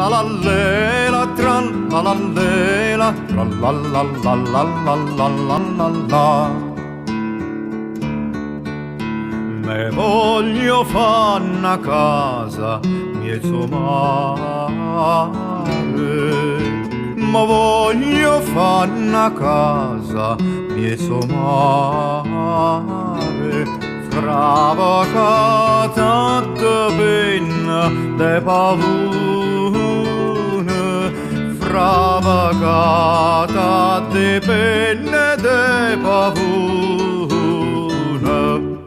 la la lela, tran la la lela, tra la la la la la la la la la. Me voglio fa' una casa mezzo mare, ma voglio fa' una casa mezzo mare, stravacata de penna de pavone, stravacata de penne de pavone.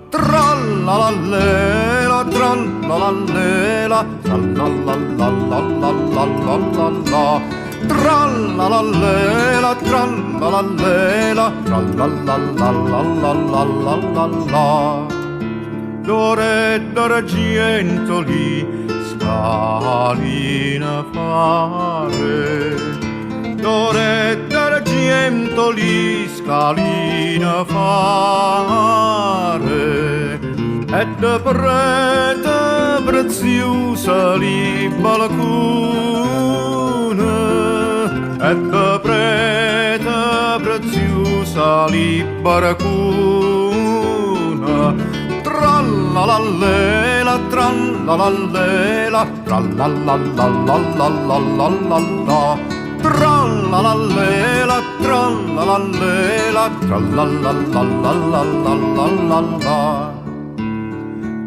Tra-la-la-lela, tra-la-la-lela, tra-la-la-la-la-la-la-la-la. Tra-la-la-lela, tra-la-la-lela, tra-la-la-la-la-la-la-la-la. D'ore d'argentoli scalina fare, d'ore d'argentoli scalina fare, e de prete preziosa li balcone, e de prete preziosa li barcone. Tra-la-la-lela, tra-la-la-lela, tra-la-la-la-la-la-la-la-la. Tra-la-la-lela, tra-la-la-lela, tra-la-la-la-la-la-la-la-la.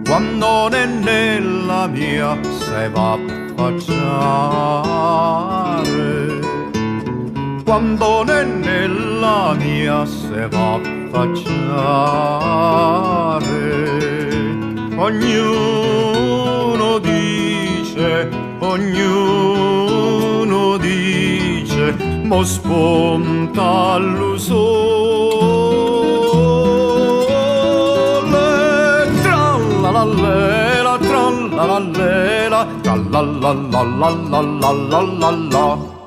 Quando nella mia se va a affacciare, quando nella mia se va a affacciare, ognuno dice, mo spunta lo sole. Tra-la-la-lela, tra-la-la-lela, tra-la-la-la-la-la-la-la-la.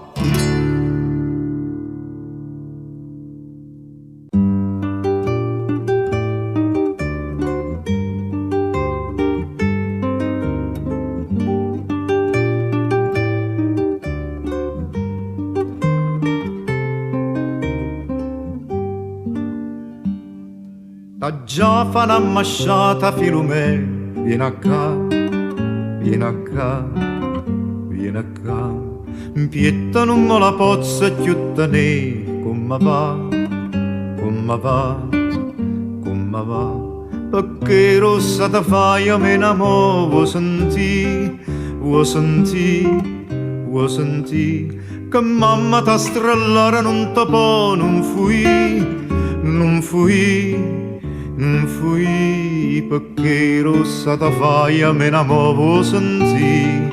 Da già fa una masciata Filumè, vieni a ca, vieni a ca, vieni a ca. Mpietta non me la pozza chiutta ne, come va, come va, come va. Perché rossa da faia me n'amo, vuoi sentì, vuoi sentì, vuoi sentì. Che mamma t'ha strellare non te può, non fui, non fui. Non fui perché rossa ta faia me n'amo, vuoi sentì,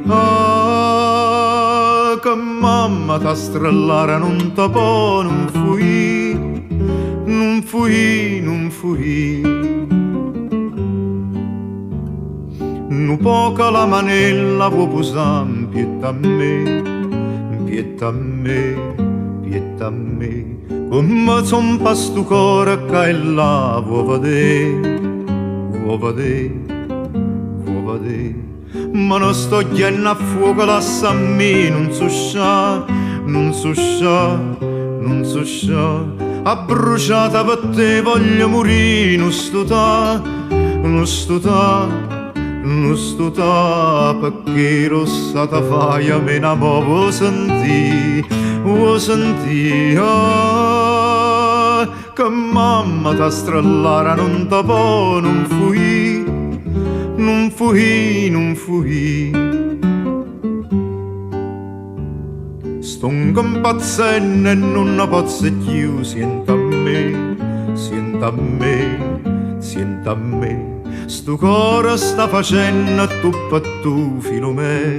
ah, che mamma t'ha strellare non te può, non fui, non fui, non fui. Nu poca la manella vuoi posare pietta a me, pietta a me, pietta a me. Come son pa stu cuore che è là, vuoi vedere, vuoi vedere, vuoi vedere. Ma non sto chiedendo a fuoco, lascia a me, non so scià, non so scià, non so scià. A bruciata per te voglio morire, non sto ta, non sto ta, non sto ta, perché rossa ta faia me n'amo, vuoi sentì, vuoi sentì, ah, che mamma t'ha strellare non te può, non fui, non fui, non fui. Sto impazzendo e non ne posso più, senta a me, senta a me, senta a me. Sto cuore sta facendo tu per tu, Filumè,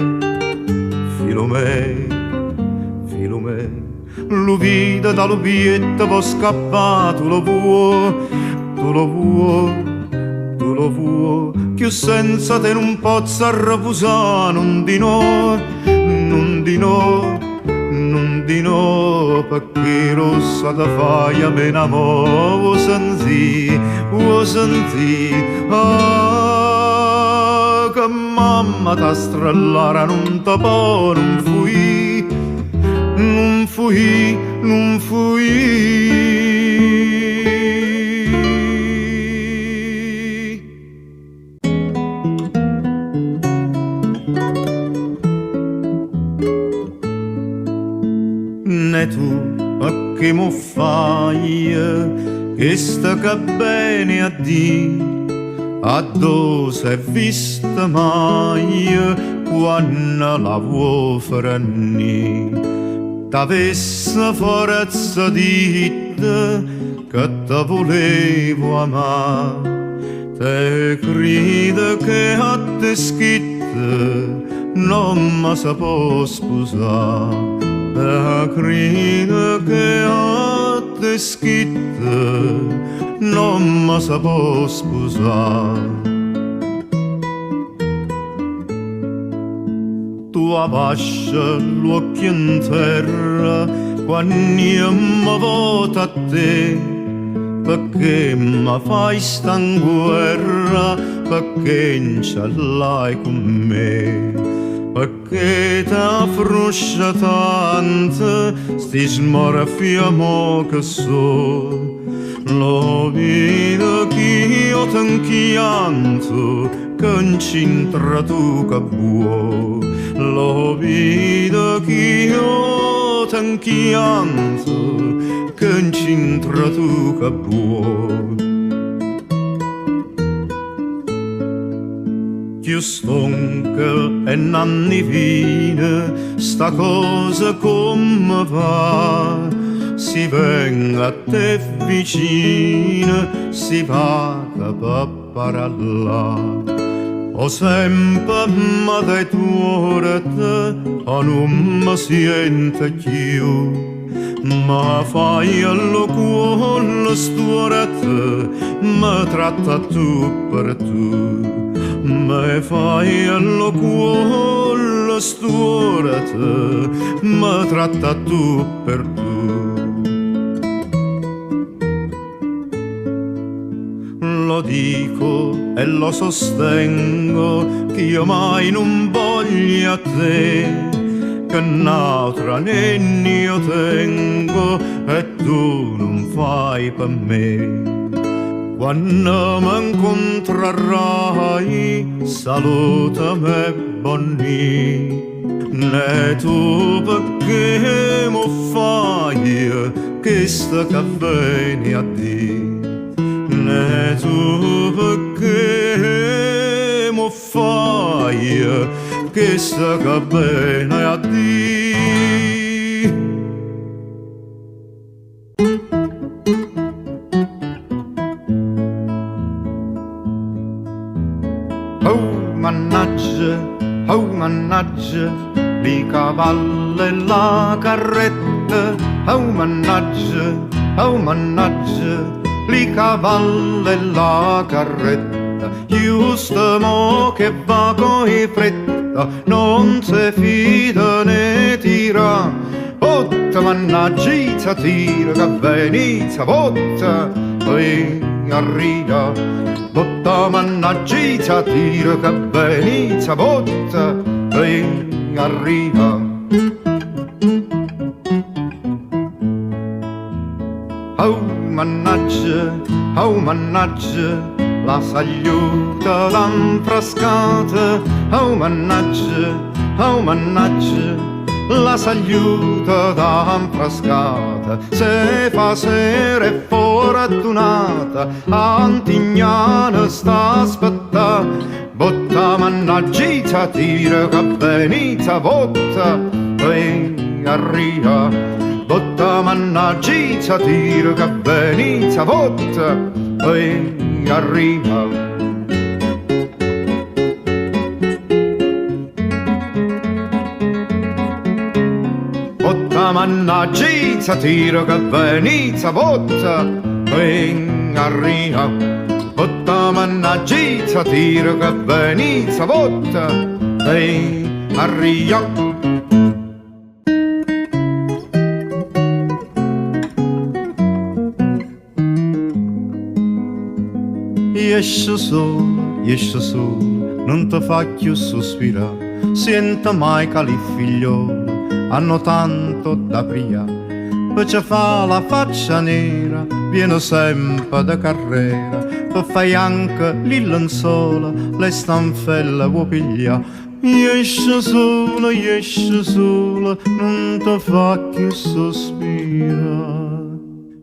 Filumè, Filumè. Lo vide da lubietta può scappare, tu lo vuoi, tu lo vuoi, tu lo vuoi. Che senza te non posso rifusare, non di no, non di no, non di no, perché rossa da faia me n'amo, vuoi sentì, ah, che che mamma t'ha strellara non te può, non fui, non fui, non fui. Ne tu a che mo fai, che sta che bene a di, a dove sei vista mai, quando la vuoi franni. T'avesse forza di te, che te volevo amare, te crede che a te schitte non mi si può sposare. Crede che a te schitte non mi si può sposare. Tu abbascia l'occhio in terra quando io mi voto a te, perché mi fai sta in guerra, perché non ce l'hai con me. Perché t'ha fruscia tanto, sti smorfiamo che so. Lo vedo che io t'inchianto, che incintra tu che buo. Lo vedo che io t'inchianto, che incintra tu che buo. Più stonca e nanni vine, sta cosa come va, si venga a te vicina, si vada per parallà. O sempre ma dai tuorete, o non mi sente più, ma fai allo cuore stuorete, mi tratta tu per tu. Me fai allo cuore stuorate, mi tratta tu per tu. Lo dico e lo sostengo, che io mai non voglio a te, che un'altra né io tengo e tu non fai per me. Quando mi incontrerai, salutami bonni, né tu perché mi fai che sta che vieni a di, né tu perché mi fai che sta che vieni a di. Oh mannaggia, li cavalli e la carretta. Oh mannaggia, li cavalli e la carretta. Giusto mo che va coi fretta, non si fida né tira. Botta mannaggia, tira che venizia, botta, poi arriva. Botta mannaggia, tira che venizia, botta, e arriva. Oh mannaggia, la sagliuta d'anfrascata. Oh mannaggia, la sagliuta d'anfrascata. Se fa sera e fortunata, Antignana sta aspettà. Botta mannaggia, tira che venizia, botta, e arriva. Botta mannaggia, tira che venizia, botta, e arriva. Botta mannaggia, tira che venizia, botta, e arriva. Botta mannaggia, tira che venizia, botta, e arriva. Esce su, non ti fa più sospirare. Senta mai che i figlioli hanno tanto da pria, perché fa la faccia nera, viene sempre da carriera, per fai anche il lenzuola, le stanfelle vuoi pigliare. Esce sola, non ti fa più sospirare.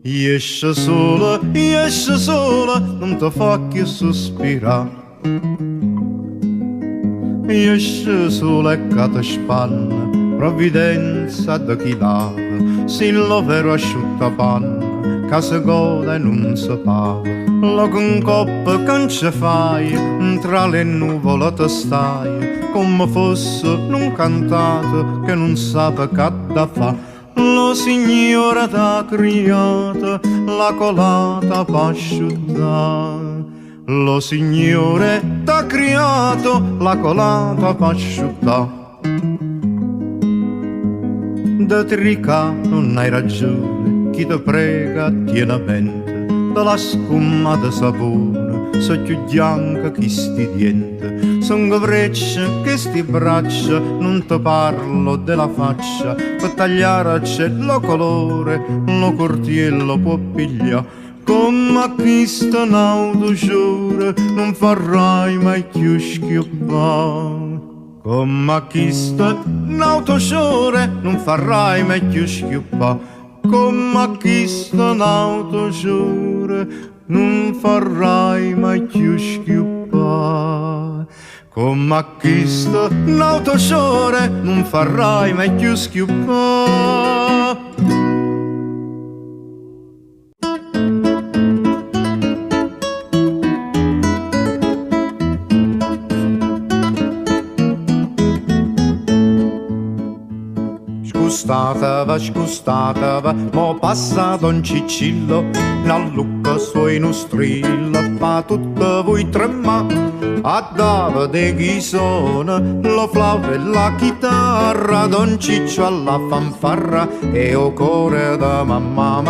Esce sola, non ti fa più sospirare. Esce sola e che ti spanna, provvidenza da chi lava, se lo vero asciuttapanna, che si gode e non si paga. Lo con coppa che non ci fai, tra le nuvole ti stai, come fosse un cantato che non sa che da fa. Lo signore t'ha criata, la colata pa asciuttare. Lo signore t'ha criato, la colata pa asciuttare. Da trica non hai ragione, chi ti prega tiene a mente, dalla scuma di sapone, so più bianca che sti dienti, son gavrecce che sti braccia, non ti parlo della faccia, per tagliare c'è lo colore, lo cortiello può pigliare. Come questa nauto giura, non farai mai più schioppare. Come questa nauto giura, non farai mai più schioppare. Come questa nauto giura, non farai mai più schioppare. Come questa nauto giura, non farai mai più schioppare. Scustateva, mo passato un cicillo, la lucca sua in un strillo, fa tutto voi tremà. A Davide chi suona, lo flauto e la chitarra, Don Ciccio alla fanfarra e o cuore da mamma.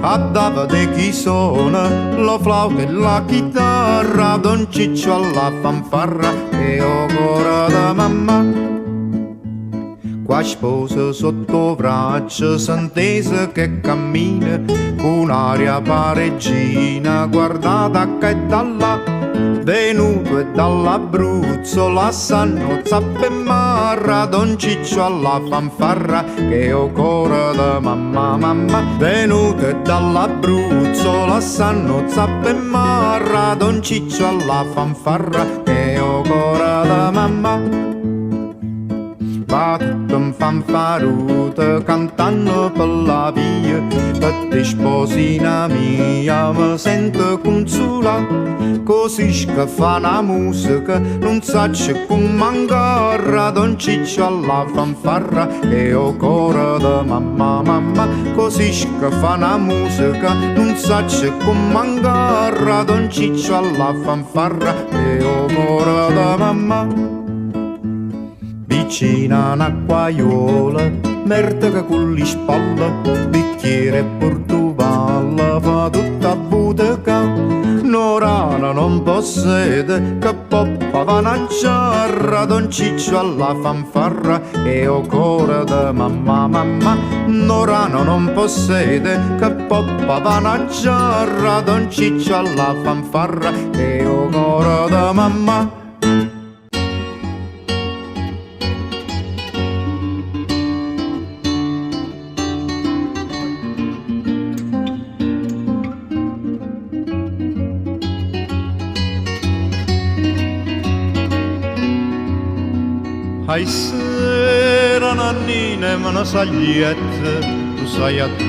A Davide chi suona, lo flauto e la chitarra, Don Ciccio alla fanfarra e o cuore da mamma. Qua sposa sotto braccio, sentese che cammina, con aria pareggina, guardata che è da là, venuto e dall'Abruzzo, la sanno zappa e marra, Don Ciccio alla fanfarra, che ho cuore da mamma. Venuto e dall'Abruzzo, la sanno zappa e marra, Don Ciccio alla fanfarra, che ho cuore da mamma. Va tutto in fanfarute, cantando per la via, per te sposina mia, mi sento consolare, così che fa la musica, non saccio come mangarra, Don Ciccio alla fanfarra, e ho cuore da mamma, così che fa la musica, non saccio come mangarra, Don Ciccio alla fanfarra, e ho cuore da mamma. Vicina un'acquaiola, merda che con le spalle, bicchiere e portuvalla, fa tutta boteca. Norana non possede, che poppa va una giarra, Don Ciccio alla fanfarra, e ho cuore da mamma. Norana non possede, che poppa va una giarra, Don Ciccio alla fanfarra, e ho cuore da mamma. Ai sera nannine me ne sagliette, tu sai a tu.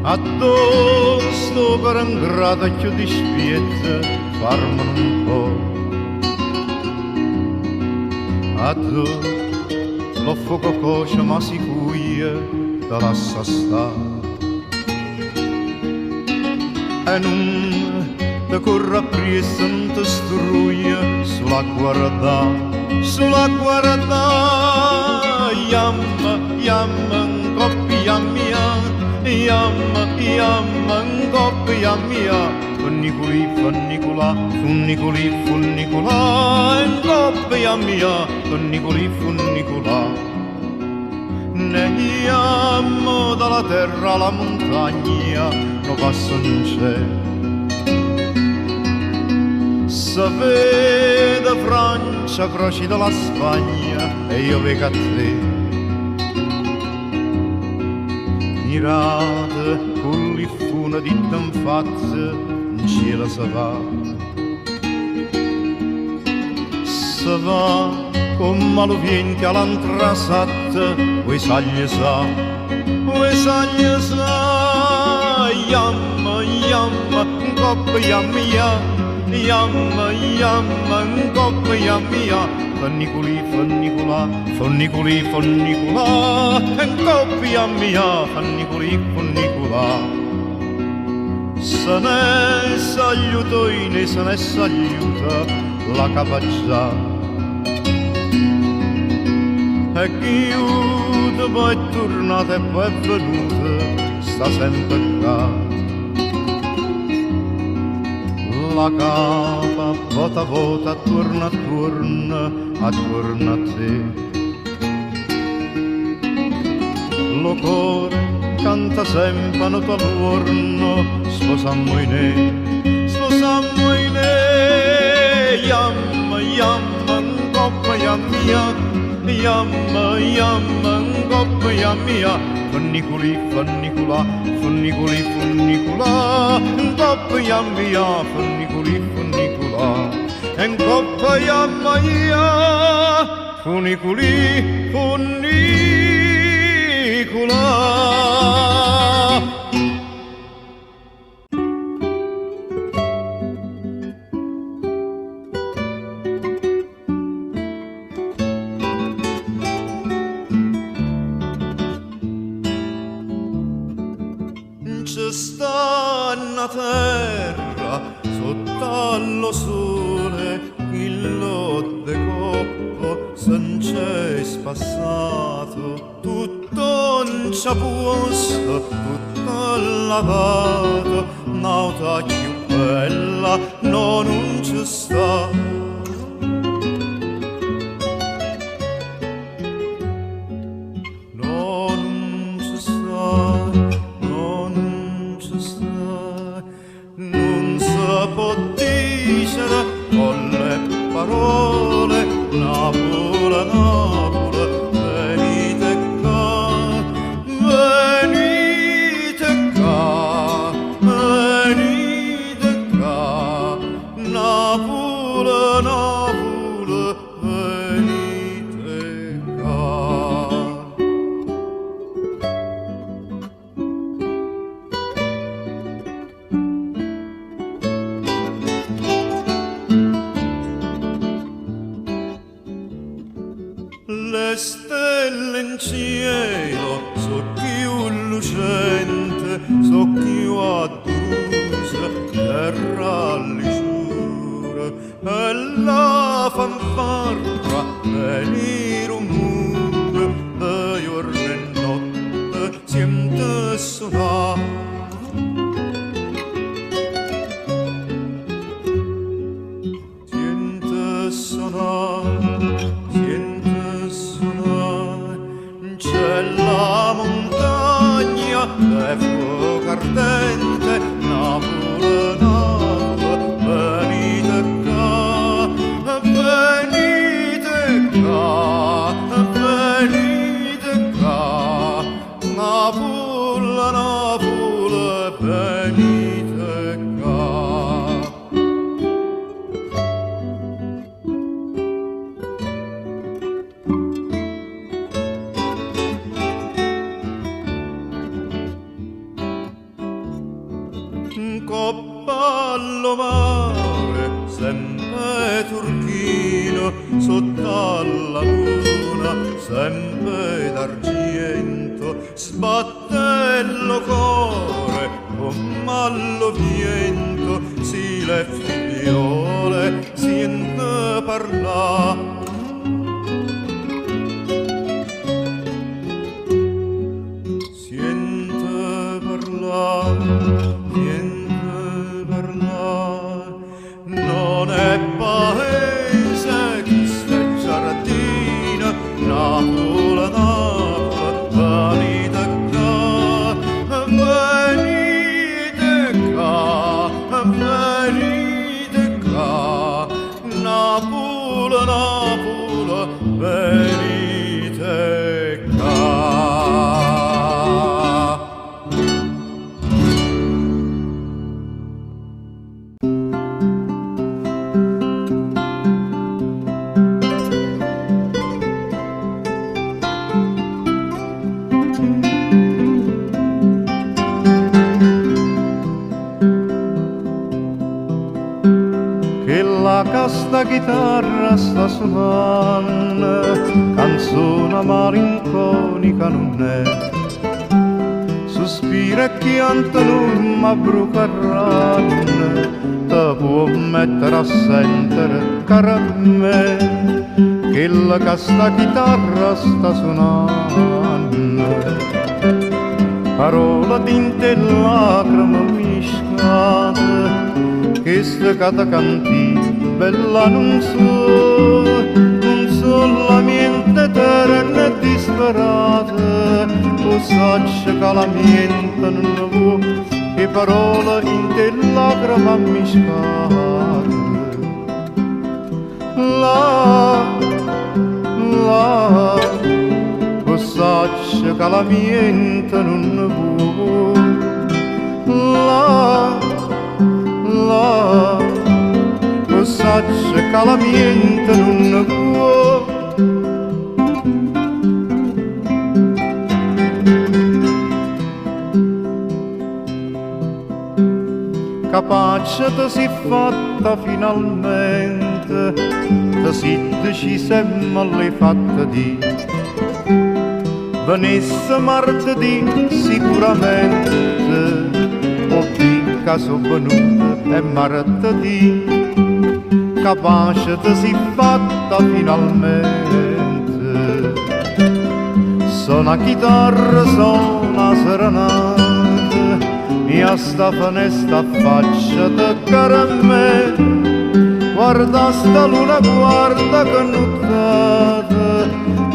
Addosso per un gradacchio di spiezze, farmelo un po'. A tu, lo fuoco coscia ma si cuie, te lascia stare. E non te corre appresso, non te struglia, sulla guarda, yamma, un coppia mia, yamma, un coppia mia. funniculi, funnicola, funniculi, funnicola, in coppia mia, funniculi, funnicola. Nehiamo dalla terra alla montagna, no passo non c'è. Se vede Francia, croci dalla Spagna, e io vengo a te. Mirate, con l'iffuna di tanfazze, in cielo se va, con maluvienti all'antrasatte, voi saglie sa, yamma, yamma, un coppa yammia, yamma, yamma, un coppa yammia, funniculi, funnicola, funniculi, funnicola, un coppa yammia, funniculi, funnicola. Se ne s'aiutoine, se ne s'aiuta la capacità. E chiude, poi è tornata e poi è venuta, sta sempre qua. La capa, vota, vota, torna, torna, attorno a te. Lo cuore canta sempre a tua giorno, sposammo in yamma, yamma, un coppa yammia, yamma, yamma, un coppa yammia, funniculi, funnicola, funniculi, funnicola, un coppa yammia, funniculi, funnicola, un coppa yammia, funniculi, funnicola. C'è sta una terra sotto allo sole, il lotte coppo sen c'è spassato, tutto in ciaposto, tutto lavato, nauta più bella non c'è sta. Può dicere con le parole Napoli, Napoli, venite qua, venite qua, venite qua, Napoli, Napoli, venite qua. Le stelle in cielo so più lucente, so più aduse, terra lisciura, e la fanfarra e il rumore de giorno e notte siente suonare. Siente suonare, c'è la montagna e fuoco ardente, Napoli, Napoli, venite qua, venite qua, venite qua, Napoli, Napoli, venite qua. Coppa allo mare, sempre turchino, sotto alla luna, sempre d'argento, sbatte il cuore, come allo vento, si le figliole, sente parlare. Siente parlare, Napoli, Napoli, venite qua. Sta chitarra sta suonando, canzone malinconica non è. Sospira e chianta non m'abbrucarranno, te può mettere a sentire, cara me, che la sta chitarra sta suonando. Parola tinte e lacrime mischiate, che sta cata cantina bella non so la mente terra e disperata, o saccia che la mente non vuoi, e parole in te lacrime mischiate. O saccia che la mente non vuoi, o saccia che la mente non vuoi. Capace ti si fatta finalmente, ti si decisa e me l'hai fatta di. Venisse martedì sicuramente, o di caso venuta è martedì. Capace ti si fatta finalmente, suona chitarra, suona serenata, e a sta finestra faccia te cara a me. Guarda sta luna, guarda che nottata,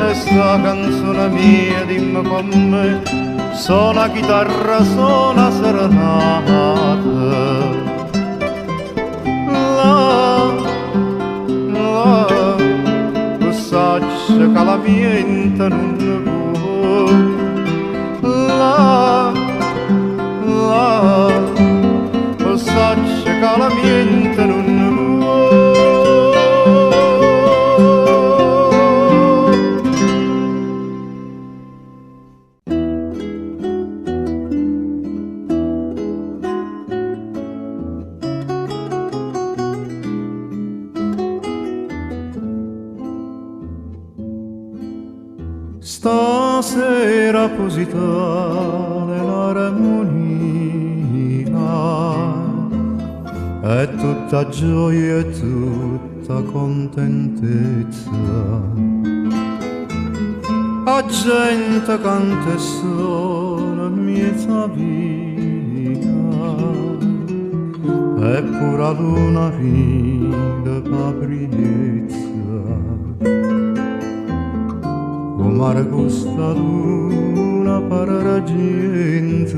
e sta canzone mia dimmi con me, suona chitarra, suona serenata. O saccia che la mente non vuoi, o saccia che la mente non Stasera positare l'armonia, è tutta gioia e tutta contentezza. La gente canta e suona miezza via, e pure la luna ride papriezza. Mare costa luna para la gente,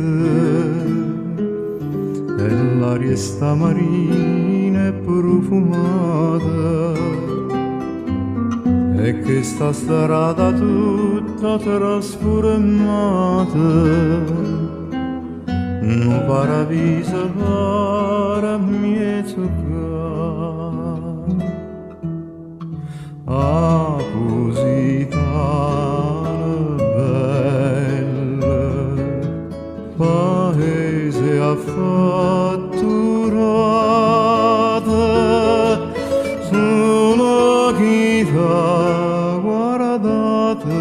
e l'aria sta marina e profumata, e che sta strada tutta trasformata, un paradiso para mezzo paese affatturata, sulla chitarra guardate,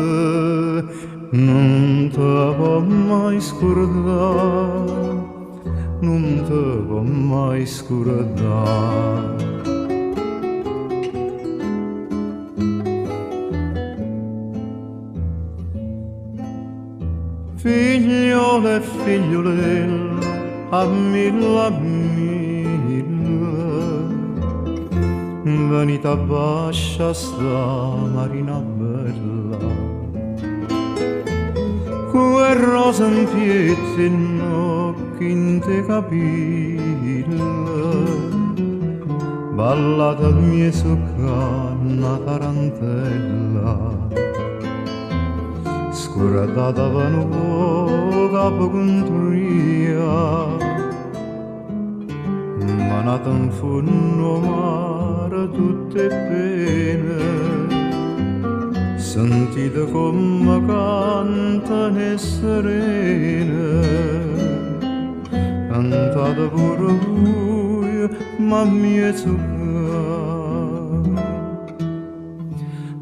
non te può mai scordare, non te può mai scordare. Figliole e figliolelle, a mille, venite a bascia sta marina bella, quel rosa in piedi e occhi in te capille, ballata mia succa una tarantella scorata vano capo contria ma nata in fondo mare tutte pene sentite come cantano serene cantate pure voi ma mia zucca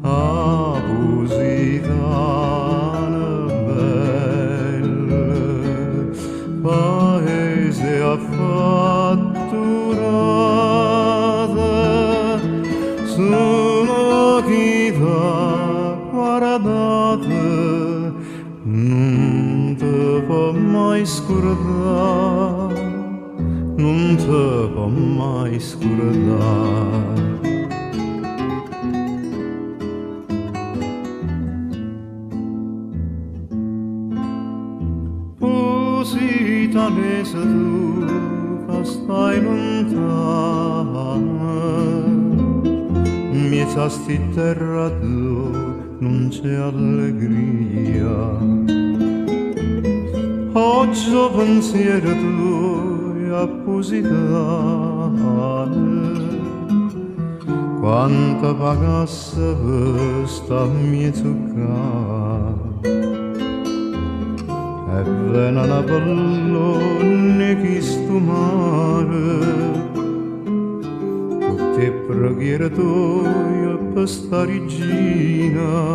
a Positano belle paese affatturata sono chi da guardate non te può mai scordare non te può mai scordare Positanese tu che stai lontana miezza sti terra tu non c'è allegria oggi pensiero tu a Positane quanta pagasse questa mia zucca e vena una pallone chi sto mare tutte preghiere tue per sta regina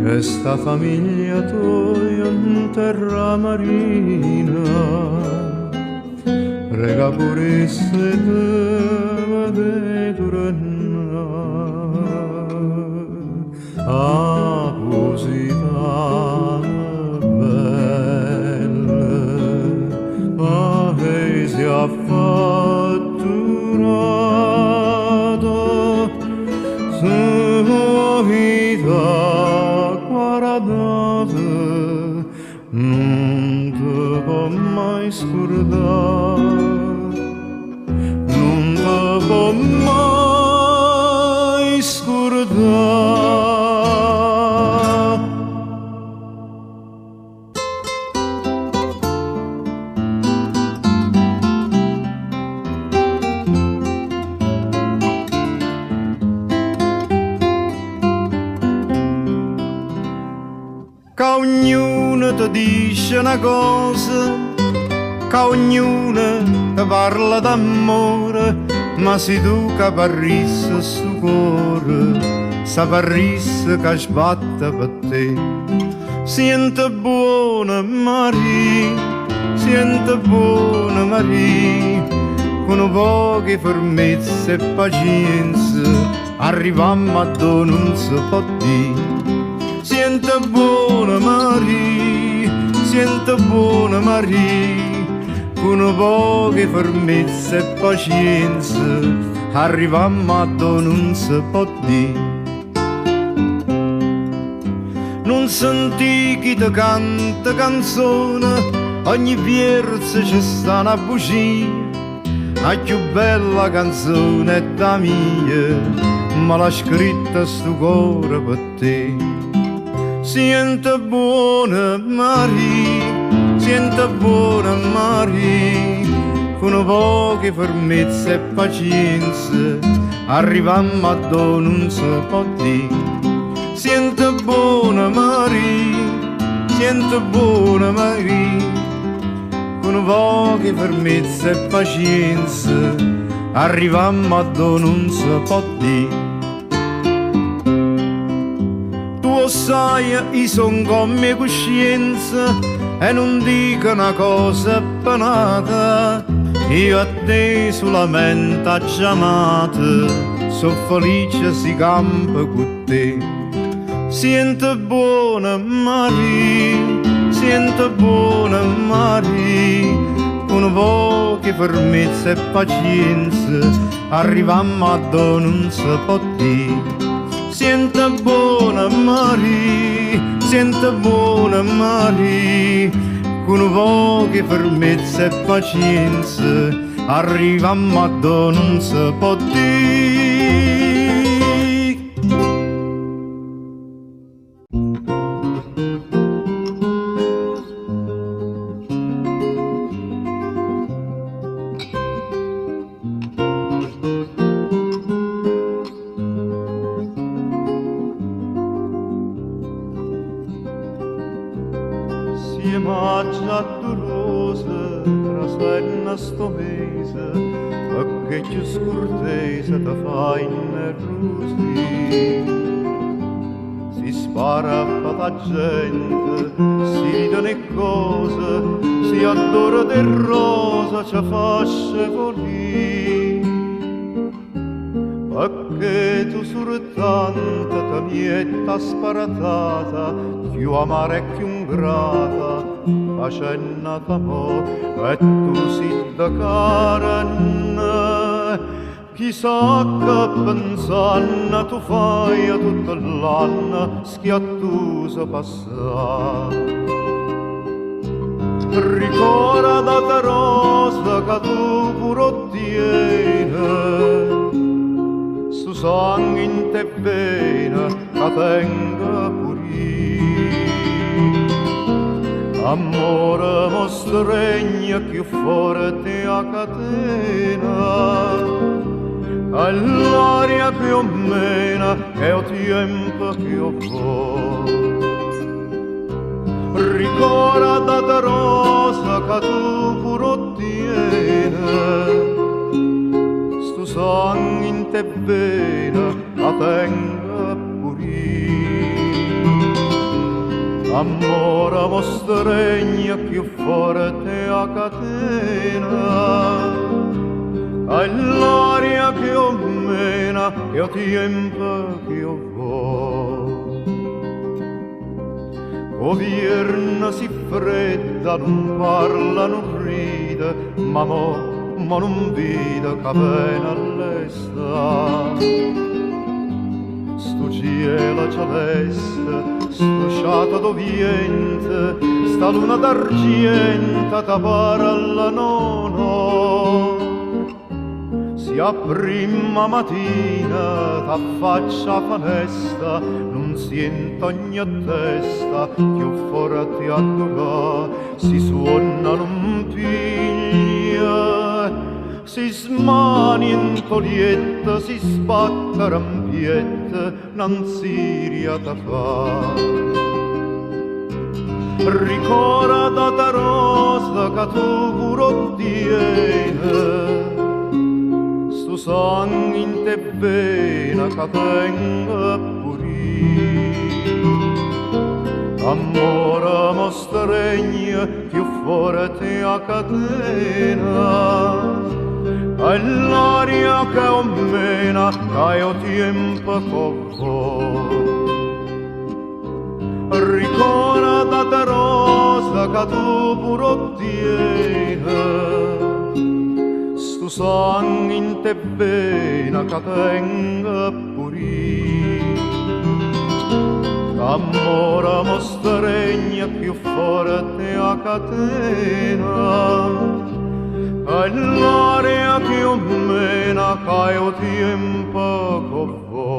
e sta famiglia tua in terra marina prega pure se te torna a Positano paese affatturato sono vita guardate non te può mai scordare non te può mai scordare che ognuno ti dice una cosa, che ognuno ti parla d'amore, ma se tu che parrisse su cuore, sa parrisse che sbatte per te. Sente buona Maria, sente buona Maria, con poche fermezze e pazienza, arrivammo a dove non si può dire. Sente buona Maria, sente buona Maria, con poche fermezze e pazienza, arrivammo a dove non si può dire. Non senti chi ti canta canzone, ogni verso ci sta una bugia, la più bella canzone è da mia, ma l'ha scritta sto cuore per te. Sente buona Maria, sente buona Maria, con poche fermezze e pazienza, arrivammo a dove non si può dire. Sente buona Maria, sente buona Maria, con poche fermezze e pazienza, arrivammo a dove non si può dire. Tu sai, io son come coscienza e non dico una cosa penata, io a te solamente a chiamata, so felice si campa con te. Sente buona Maria, sente buona Maria, con poche fermezze e pazienza, arrivammo a dove non si può dire. Sente buona Maria, sente buona Maria, con poche fermezze e pazienza, arrivammo a dove non si può dire. Siamo già dolose, trasenna sto mese, che più scurtese da fai in rusi. Si spara a la gente, si ridono cose, si adora del rosa, ci fa scevolì. Perché tu soltanto ta mietta sparatata, più amara e più ingrata, facendo d'amore, e tu sei da carne. Chissà che pensando tu fai a tutto l'anno, schiattuso passare. Ricordate rosa che tu pure ottieni, su sangue in te vena che tenga puri. Amore mostregna più forte a catena, all'aria più o meno che ho tempo che ho vo'. Ricordate rosa che tu pure ottieni, stu sangue in te vena la tenga puri. Amore mostregna più forte a catena, all'aria che ho mena e ho tempo che ho vo'. Govierna si fredda, non parla, non ride, ma non vede che viene all'estate. Sto cielo celeste, sto sciato d'oviente, sta luna d'argento ta para alla nono. Si a prima mattina t'affaccia fanesta, non sento ogni testa, più forte a durare, si suona non piglia, si smani in tolietta, si spacca rampietta, non siria da fa. Ricordate rosa che tu pure ottieni, stu sangue in te vena che tenga puri. Amore mostregna più forte a catena, all'aria che ho mena che ho tempo che vo'. Ricordate rosa che tu pure ottieni, stu sangue in te vena che tenga puri. Amore mostregna più forte a catena, all'aria che ho mena che ho tempo che vo'.